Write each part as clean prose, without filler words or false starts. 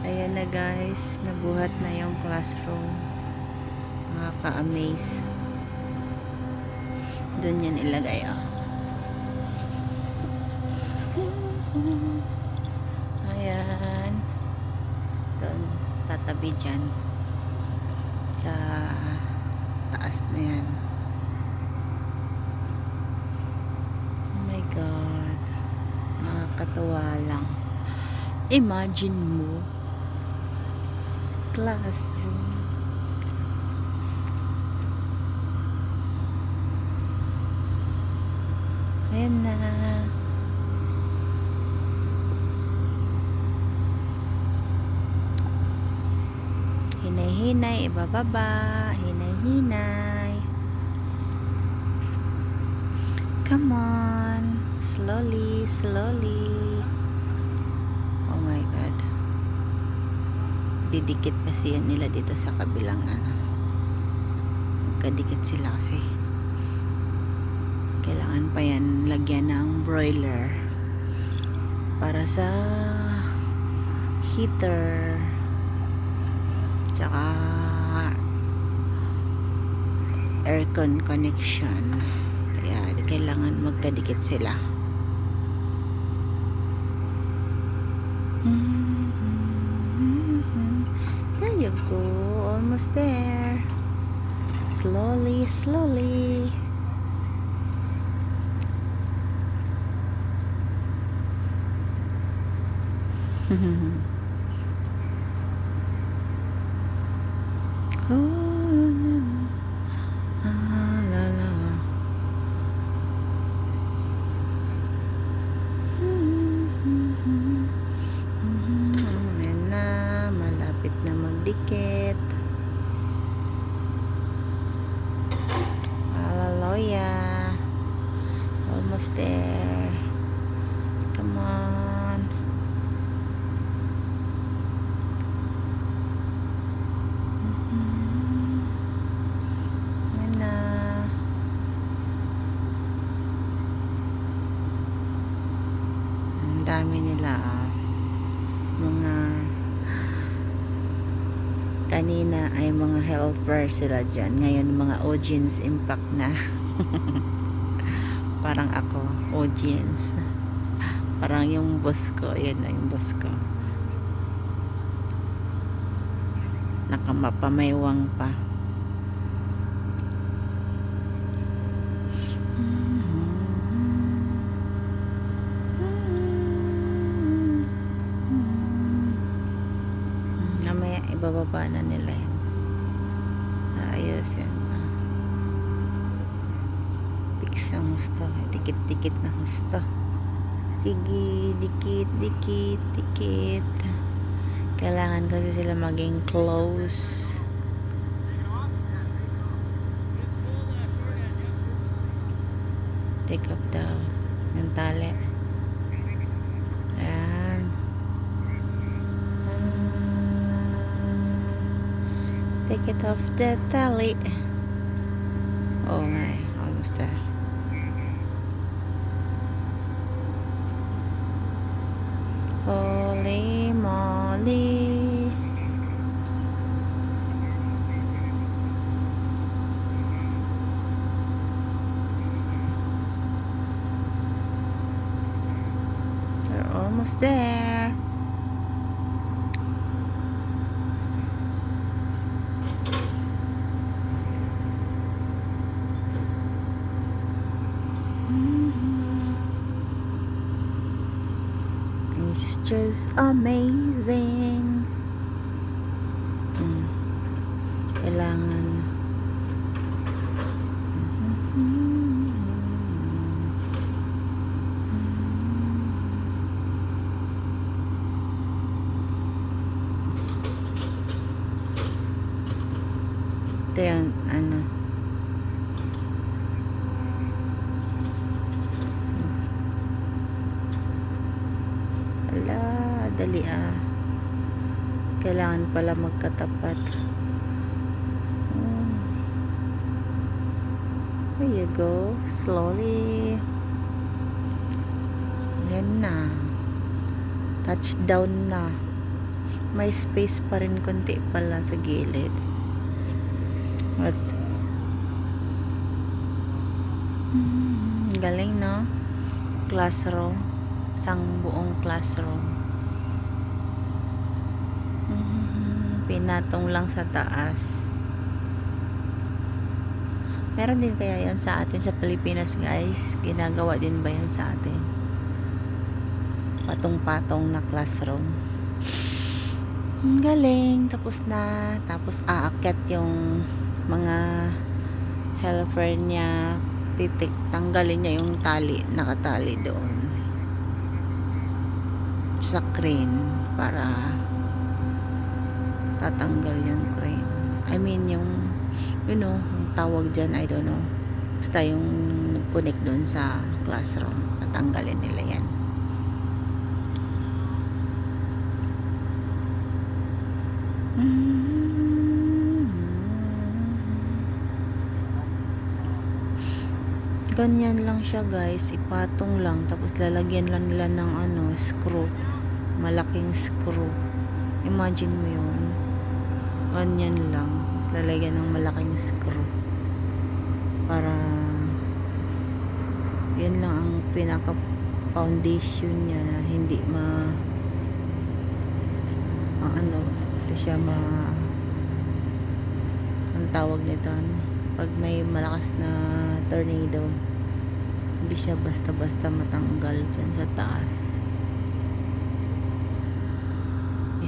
Ayan na guys, nabuhat na yung classroom. Nakaka-amaze. Doon yan ilagay Ayan. Doon, tatabi dyan. Sa taas na yan. Oh my God. Nakakatawa lang. Imagine mo, classroom. Ayan na. Hinay-hinay, ibababa. Hinay-hinay. Come on. Slowly, slowly. Oh my God. Didikit kasi yan nila dito sa kabilang magkadikit sila kasi. Kailangan pa yan lagyan ng broiler para sa heater tsaka aircon connection, kaya kailangan magkadikit sila. There you go, almost there. Slowly, slowly. Ayan na, malapit na magdikit. Hallelujah, almost there. Come on. Ayan na. Ang dami nila mga kanina ay mga helper sila dyan, ngayon mga audience impact na. Parang ako audience, parang yung boss ko, yan na yung boss ko, nakamapamayawang pa. Namaya ibababa na nila yan. Ayos yan. Fix ang gusto. Dikit-dikit na gusto. Sige, dikit, dikit, dikit. Kailangan kasi sila maging close. Take up daw ng tali. Ayan. Take it off the tali. Oh my, almost there. Holy moly. We're almost there. It's just amazing. Kailangan ito yung dali kailangan pala magkatapat. There you go, slowly. Yan na, touchdown na. may space pa rin konti pala sa gilid. At galing, no? Classroom, isang buong classroom. Pinatong lang sa taas. Meron din kaya yan sa atin sa Pilipinas, guys? Ginagawa din ba yan sa atin? Patong-patong na classroom. Ang galing. Tapos na. Tapos aakyat yung mga helper niya. Tanggalin niya yung tali. Nakatali doon sa crane para tatanggal yung crane. I mean yung yung tawag dyan, I don't know. Basta yung nag-connect doon sa classroom. Tatanggalin nila yan. Ganyan lang siya, guys. Ipatong lang. Tapos lalagyan lang nila ng screw. Malaking screw. Imagine mo yun. Ganyan lang. Tapos lalagyan ng malaking screw. Para yan lang ang pinaka foundation niya na hindi hindi siya ang tawag nito, pag may malakas na tornado, hindi siya basta-basta matanggal dyan sa taas.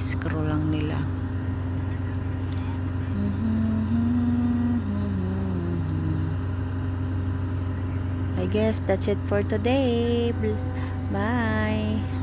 Screw lang nila. I guess that's it for today. Bye.